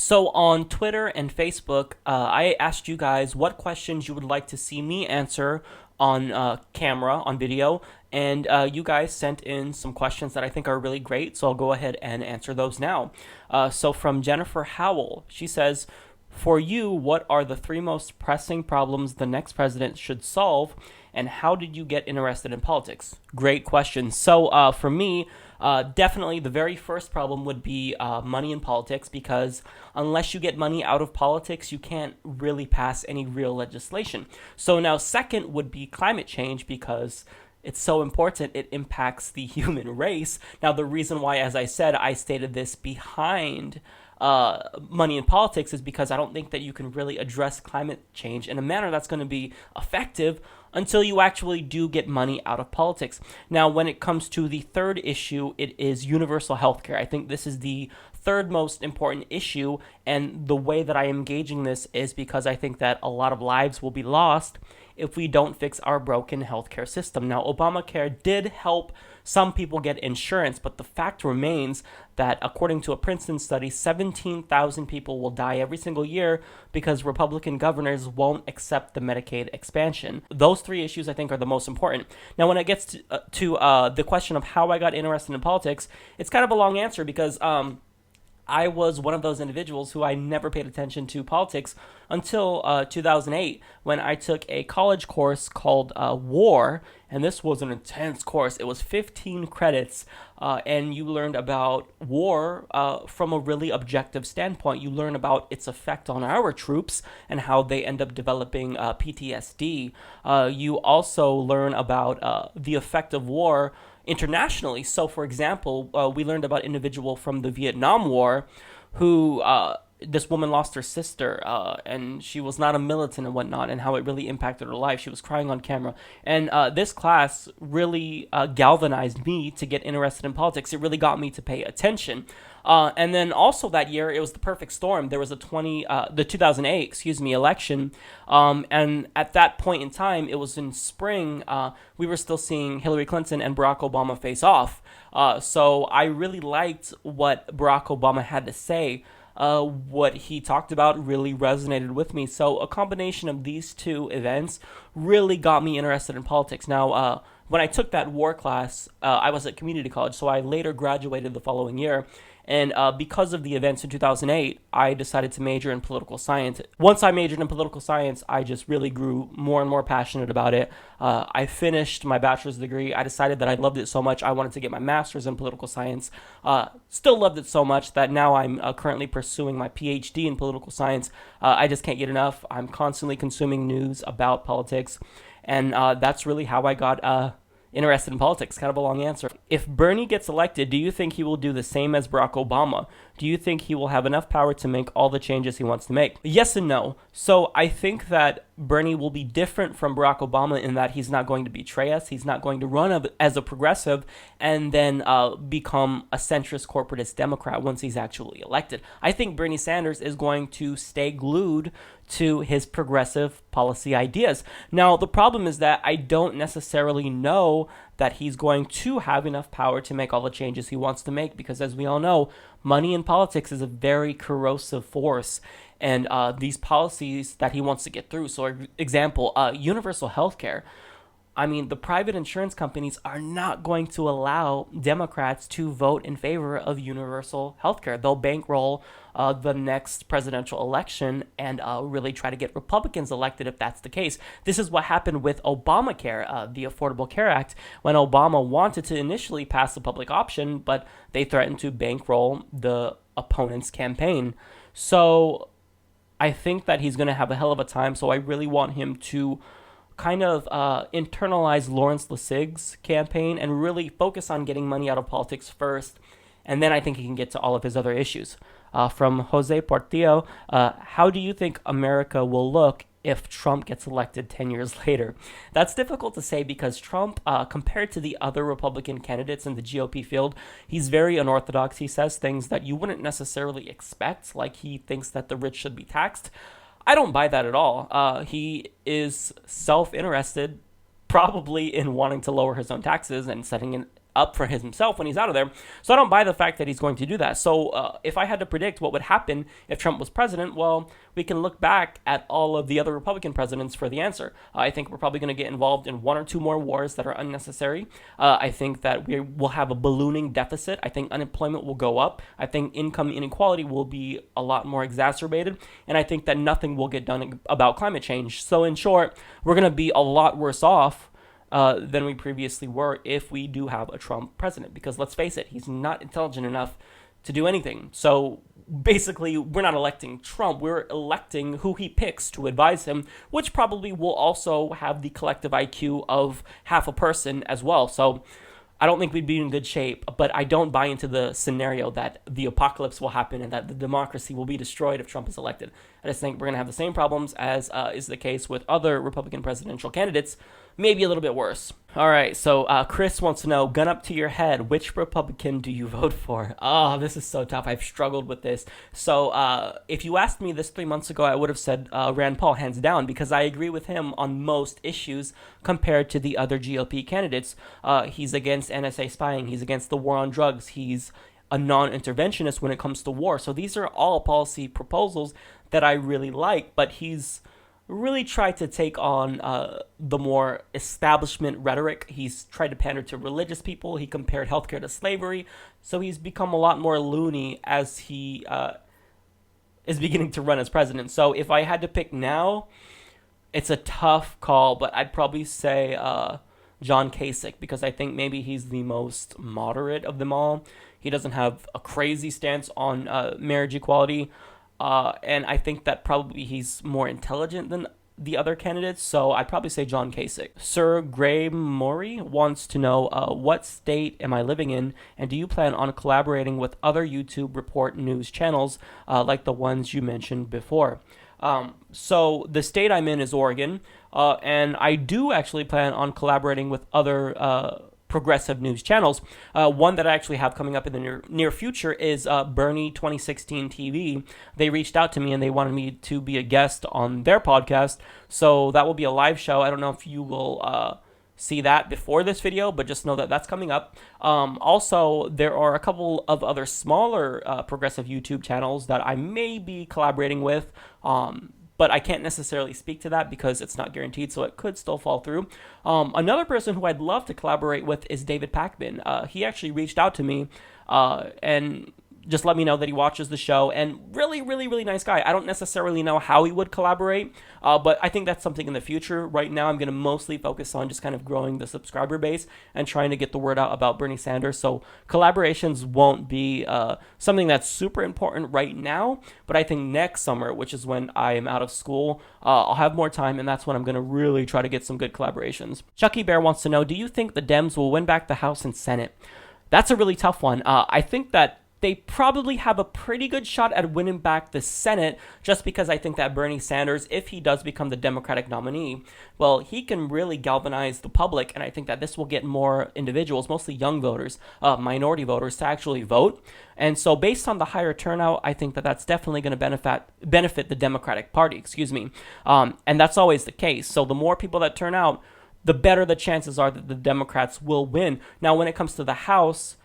So on Twitter and Facebook, I asked you guys what questions you would like to see me answer on camera, on video, and you guys sent in some questions that I think are really great, so I'll go ahead and answer those now. So from Jennifer Howell, she says, for you, what are the three most pressing problems the next president should solve, and how did you get interested in politics? Great question. So for me, definitely the very first problem would be money in politics, because unless you get money out of politics, you can't really pass any real legislation. So now second would be climate change, because it's so important, it impacts the human race. Now the reason why, as I said, I stated this behind money in politics is because I don't think that you can really address climate change in a manner that's going to be effective until you actually do get money out of politics. Now, when it comes to the third issue, it is universal health care. I think this is the third most important issue, and the way that I am gauging this is because I think that a lot of lives will be lost if we don't fix our broken healthcare system. Now, Obamacare did help some people get insurance, but the fact remains that according to a Princeton study, 17,000 people will die every single year because Republican governors won't accept the Medicaid expansion. Those three issues, I think, are the most important. Now, when it gets to the question of how I got interested in politics, it's kind of a long answer because I was one of those individuals who I never paid attention to politics until 2008, when I took a college course called War, and this was an intense course. It was 15 credits, and you learned about war from a really objective standpoint. You learn about its effect on our troops and how they end up developing PTSD. You also learn about the effect of war internationally. So, for example, we learned about an individual from the Vietnam War who this woman lost her sister, and she was not a militant and whatnot, and how it really impacted her life. She was crying on camera. And this class really galvanized me to get interested in politics. It really got me to pay attention. And then also that year, it was the perfect storm. There was the 2008, election. And at that point in time, it was in spring, we were still seeing Hillary Clinton and Barack Obama face off. So I really liked what Barack Obama had to say. What he talked about really resonated with me. So a combination of these two events really got me interested in politics. Now, when I took that war class, I was at community college, so I later graduated the following year. And because of the events in 2008, I decided to major in political science. Once I majored in political science, I just really grew more and more passionate about it. I finished my bachelor's degree. I decided that I loved it so much, I wanted to get my master's in political science. Still loved it so much that now I'm currently pursuing my PhD in political science. I just can't get enough. I'm constantly consuming news about politics. And that's really how I got interested in politics. Kind of a long answer. If Bernie gets elected, do you think he will do the same as Barack Obama? Do you think he will have enough power to make all the changes he wants to make? Yes and no. So I think that Bernie will be different from Barack Obama in that he's not going to betray us. He's not going to run as a progressive and then become a centrist corporatist Democrat once he's actually elected. I think Bernie Sanders is going to stay glued to his progressive policy ideas. Now, the problem is that I don't necessarily know that he's going to have enough power to make all the changes he wants to make, because as we all know, money in politics is a very corrosive force, and these policies that he wants to get through. So, example, universal health care. I mean, the private insurance companies are not going to allow Democrats to vote in favor of universal health care. They'll bankroll the next presidential election and really try to get Republicans elected if that's the case. This is what happened with Obamacare, the Affordable Care Act, when Obama wanted to initially pass the public option, but they threatened to bankroll the opponent's campaign. So I think that he's going to have a hell of a time, so I really want him to kind of internalize Lawrence Lessig's campaign and really focus on getting money out of politics first, and then I think he can get to all of his other issues. From Jose Portillo, how do you think America will look if Trump gets elected 10 years later? That's difficult to say because Trump, compared to the other Republican candidates in the GOP field, he's very unorthodox. He says things that you wouldn't necessarily expect, like he thinks that the rich should be taxed. I don't buy that at all. He is self-interested, probably in wanting to lower his own taxes and setting up for himself when he's out of there. So I don't buy the fact that he's going to do that. So if I had to predict what would happen if Trump was president, well, we can look back at all of the other Republican presidents for the answer. I think we're probably going to get involved in one or two more wars that are unnecessary. I think that we will have a ballooning deficit. I think unemployment will go up. I think income inequality will be a lot more exacerbated. And I think that nothing will get done about climate change. So in short, we're going to be a lot worse off than we previously were if we do have a Trump president. Because let's face it, he's not intelligent enough to do anything. So basically, we're not electing Trump. We're electing who he picks to advise him, which probably will also have the collective IQ of half a person as well. So I don't think we'd be in good shape, but I don't buy into the scenario that the apocalypse will happen and that the democracy will be destroyed if Trump is elected. I just think we're going to have the same problems as is the case with other Republican presidential candidates, maybe a little bit worse. All right, so Chris wants to know, gun up to your head, which Republican do you vote for? Oh, this is so tough. I've struggled with this. So if you asked me this 3 months ago, I would have said Rand Paul, hands down, because I agree with him on most issues compared to the other GOP candidates. He's against NSA spying. He's against the war on drugs. He's a non-interventionist when it comes to war. So these are all policy proposals that I really like, but he's really tried to take on the more establishment rhetoric. He's tried to pander to religious people. He compared healthcare to slavery. So he's become a lot more loony as he is beginning to run as president. So if I had to pick now, it's a tough call, but I'd probably say John Kasich, because I think maybe he's the most moderate of them all. He doesn't have a crazy stance on marriage equality. And I think that probably he's more intelligent than the other candidates, so I'd probably say John Kasich. Sir Graham Maury wants to know, what state am I living in, and do you plan on collaborating with other YouTube report news channels like the ones you mentioned before? So the state I'm in is Oregon, and I do actually plan on collaborating with other progressive news channels. One that I actually have coming up in the near future is Bernie 2016 TV. They reached out to me and they wanted me to be a guest on their podcast. So that will be a live show. I don't know if you will see that before this video, but just know that that's coming up. Also, there are a couple of other smaller progressive YouTube channels that I may be collaborating with. But I can't necessarily speak to that because it's not guaranteed, so it could still fall through. Another person who I'd love to collaborate with is David Pakman. He actually reached out to me and just let me know that he watches the show, and really, really, really nice guy. I don't necessarily know how he would collaborate, but I think that's something in the future. Right now, I'm going to mostly focus on just kind of growing the subscriber base and trying to get the word out about Bernie Sanders. So collaborations won't be something that's super important right now, but I think next summer, which is when I am out of school, I'll have more time, and that's when I'm going to really try to get some good collaborations. Chucky Bear wants to know, do you think the Dems will win back the House and Senate? That's a really tough one. I think that they probably have a pretty good shot at winning back the Senate, just because I think that Bernie Sanders, if he does become the Democratic nominee, well, he can really galvanize the public, and I think that this will get more individuals, mostly young voters, minority voters, to actually vote. And so based on the higher turnout, I think that that's definitely going to benefit the Democratic Party, and that's always the case. So the more people that turn out, the better the chances are that the Democrats will win. Now, when it comes to the House,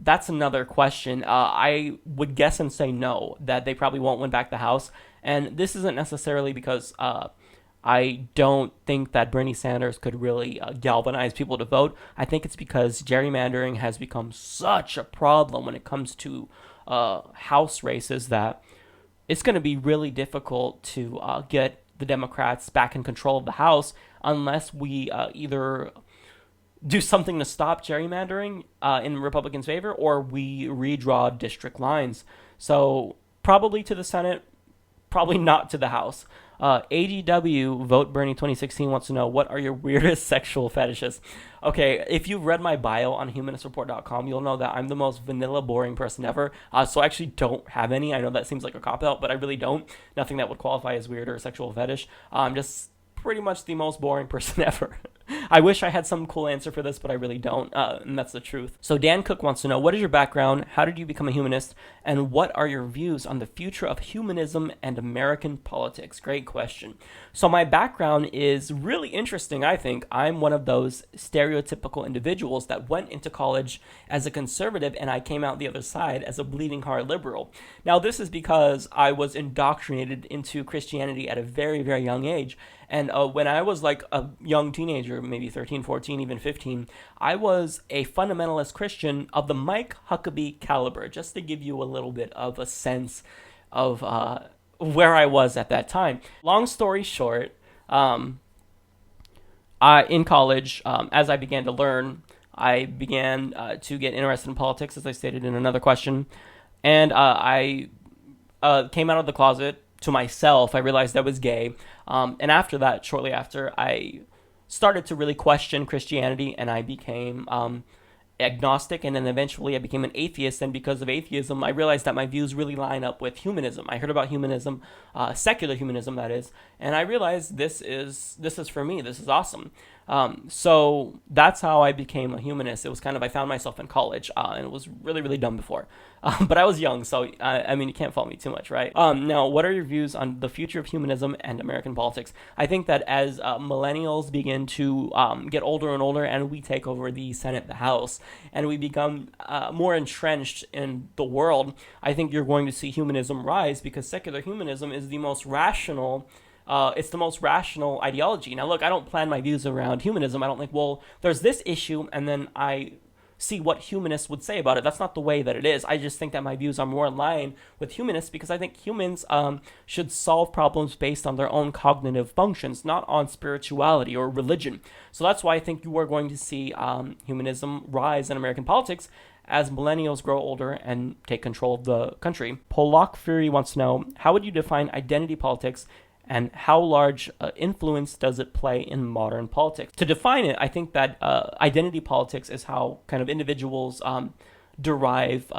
that's another question. I would guess and say no, that they probably won't win back the House. And this isn't necessarily because I don't think that Bernie Sanders could really galvanize people to vote. I think it's because gerrymandering has become such a problem when it comes to House races that it's going to be really difficult to get the Democrats back in control of the House unless we either do something to stop gerrymandering in Republicans' favor, or we redraw district lines. So probably to the Senate, probably not to the House. AGW Vote Bernie 2016 wants to know, what are your weirdest sexual fetishes? Okay, if you've read my bio on humanist.report.com, you'll know that I'm the most vanilla, boring person ever. So I actually don't have any. I know that seems like a cop-out, but I really don't. Nothing that would qualify as weird or sexual fetish. I'm just pretty much the most boring person ever. I wish I had some cool answer for this, but I really don't, and that's the truth. So Dan Cook wants to know, what is your background? How did you become a humanist? And what are your views on the future of humanism and American politics? Great question. So my background is really interesting, I think. I'm one of those stereotypical individuals that went into college as a conservative, and I came out the other side as a bleeding heart liberal. Now, this is because I was indoctrinated into Christianity at a very, very young age. And when I was like a young teenager, maybe 13, 14, even 15, I was a fundamentalist Christian of the Mike Huckabee caliber, just to give you a little bit of a sense of where I was at that time. Long story short, in college, as I began to learn, I began to get interested in politics, as I stated in another question. And I came out of the closet to myself. I realized I was gay. And after that, shortly after, I started to really question Christianity, and I became agnostic, and then eventually I became an atheist. And because of atheism, I realized that my views really line up with humanism. I heard about humanism, secular humanism, that is, and I realized this is for me. This is awesome. So that's how I became a humanist. It was kind of, I found myself in college, and it was really, really dumb before. But I was young, so I mean, you can't fault me too much, right? Now, what are your views on the future of humanism and American politics? I think that as millennials begin to get older and older, and we take over the Senate, the House, and we become more entrenched in the world, I think you're going to see humanism rise, because secular humanism is the most rational. It's the most rational ideology. Now, look, I don't plan my views around humanism. I don't think, well, there's this issue, and then I see what humanists would say about it. That's not the way that it is. I just think that my views are more in line with humanists, because I think humans should solve problems based on their own cognitive functions, not on spirituality or religion. So that's why I think you are going to see humanism rise in American politics as millennials grow older and take control of the country. Pollock Fury wants to know, how would you define identity politics, and how large influence does it play in modern politics? To define it, I think that identity politics is how kind of individuals derive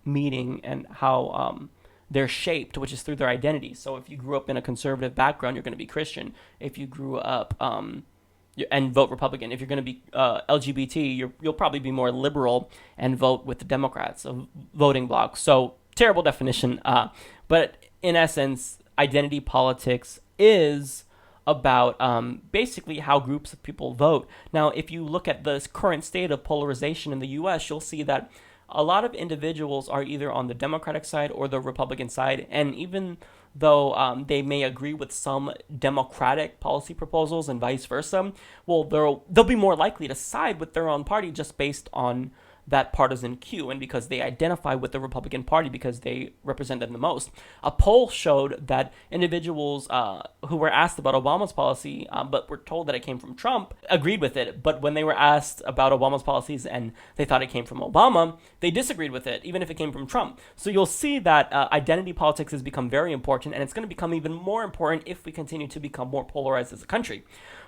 meaning, and how they're shaped, which is through their identity. So if you grew up in a conservative background, you're going to be Christian. If you grew up and vote Republican, if you're going to be LGBT, you'll probably be more liberal and vote with the Democrats, a voting bloc. So terrible definition, but in essence, identity politics is about basically how groups of people vote. Now, if you look at the current state of polarization in the U.S., you'll see that a lot of individuals are either on the Democratic side or the Republican side, and even though they may agree with some Democratic policy proposals and vice versa, well, they'll be more likely to side with their own party just based on that partisan cue, and because they identify with the Republican Party because they represent them the most. A poll showed that individuals who were asked about Obama's policy, but were told that it came from Trump, agreed with it. But when they were asked about Obama's policies and they thought it came from Obama, they disagreed with it, even if it came from Trump. So you'll see that identity politics has become very important, and it's going to become even more important if we continue to become more polarized as a country.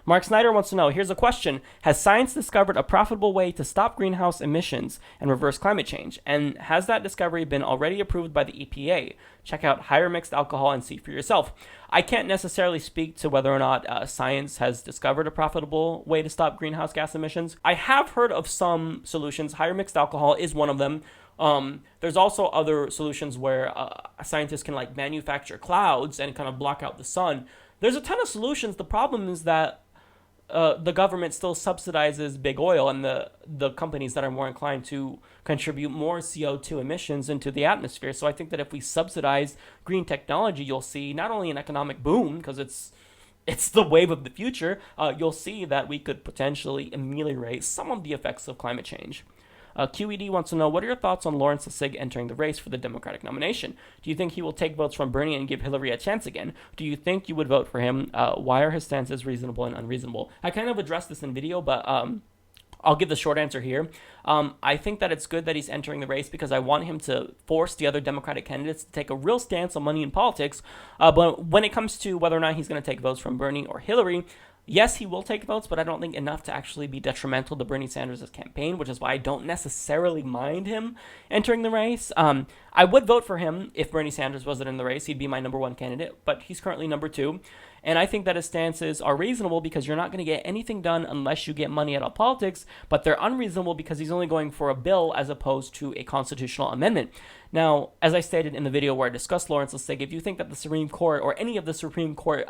Mark Snyder wants to know, here's a question. Has science discovered a profitable way to stop greenhouse emissions and reverse climate change? And has that discovery been already approved by the EPA? Check out higher mixed alcohol and see for yourself. I can't necessarily speak to whether or not science has discovered a profitable way to stop greenhouse gas emissions. I have heard of some solutions. Higher mixed alcohol is one of them. There's also other solutions where scientists can like manufacture clouds and kind of block out the sun. There's a ton of solutions. The problem is that the government still subsidizes big oil and the companies that are more inclined to contribute more CO2 emissions into the atmosphere. So I think that if we subsidize green technology, you'll see not only an economic boom, because it's the wave of the future, you'll see that we could potentially ameliorate some of the effects of climate change. QED wants to know, what are your thoughts on Lawrence Lessig entering the race for the Democratic nomination? Do you think he will take votes from Bernie and give Hillary a chance again? Do you think you would vote for him? Why are his stances reasonable and unreasonable? I kind of addressed this in video, but I'll give the short answer here. I think that it's good that he's entering the race because I want him to force the other Democratic candidates to take a real stance on money in politics. But when it comes to whether or not he's going to take votes from Bernie or Hillary, yes, he will take votes, but I don't think enough to actually be detrimental to Bernie Sanders' campaign, which is why I don't necessarily mind him entering the race. I would vote for him if Bernie Sanders wasn't in the race. He'd be my number one candidate, but he's currently number two. And I think that his stances are reasonable because you're not going to get anything done unless you get money out of politics, but they're unreasonable because he's only going for a bill as opposed to a constitutional amendment. Now, as I stated in the video where I discussed Lawrence Lessig, if you think that the Supreme Court or any of the Supreme Court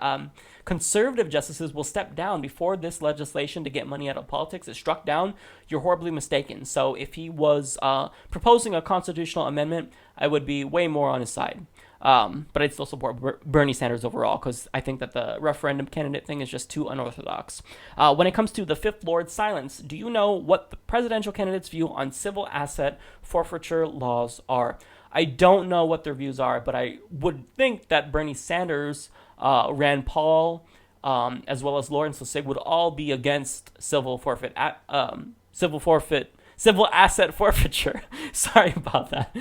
conservative justices will step down before this legislation to get money out of politics is struck down, you're horribly mistaken. So if he was proposing a constitutional amendment, I would be way more on his side. But I'd still support Bernie Sanders overall because I think that the referendum candidate thing is just too unorthodox. When it comes to the Fifth Lord's silence, do you know what the presidential candidate's view on civil asset forfeiture laws are? I don't know what their views are, but I would think that Bernie Sanders, Rand Paul, as well as Lawrence Lessig would all be against civil asset forfeiture. Sorry about that.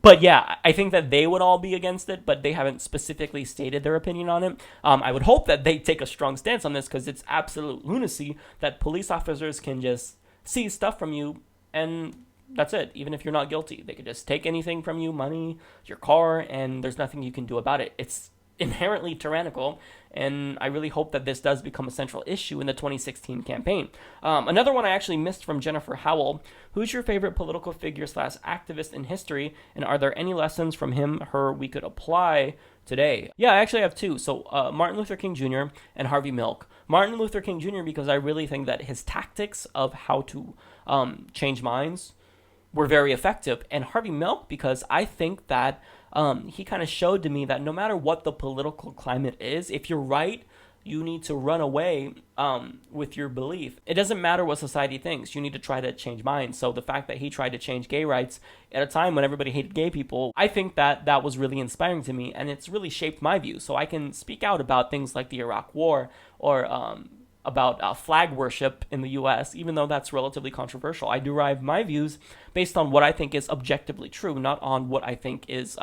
But yeah, I think that they would all be against it, but they haven't specifically stated their opinion on it. I would hope that they take a strong stance on this because it's absolute lunacy that police officers can just seize stuff from you and that's it. Even if you're not guilty, they could just take anything from you, money, your car, and there's nothing you can do about it. It's inherently tyrannical, and I really hope that this does become a central issue in the 2016 campaign. Another one I actually missed from Jennifer Howell. Who's your favorite political figure / activist in history, and are there any lessons from him, her, we could apply today? Yeah, I actually have two. So Martin Luther King Jr. and Harvey Milk. Martin Luther King Jr. because I really think that his tactics of how to change minds were very effective, and Harvey Milk because I think that he kind of showed to me that no matter what the political climate is, if you're right, you need to run away with your belief. It doesn't matter what society thinks. You need to try to change minds. So the fact that he tried to change gay rights at a time when everybody hated gay people, I think that that was really inspiring to me, and it's really shaped my views. So I can speak out about things like the Iraq War or about flag worship in the U.S., even though that's relatively controversial. I derive my views based on what I think is objectively true, not on what I think is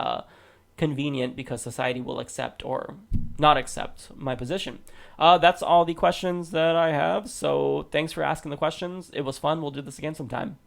convenient because society will accept or not accept my position. That's all the questions that I have, so thanks for asking the questions. It was fun. We'll do this again sometime.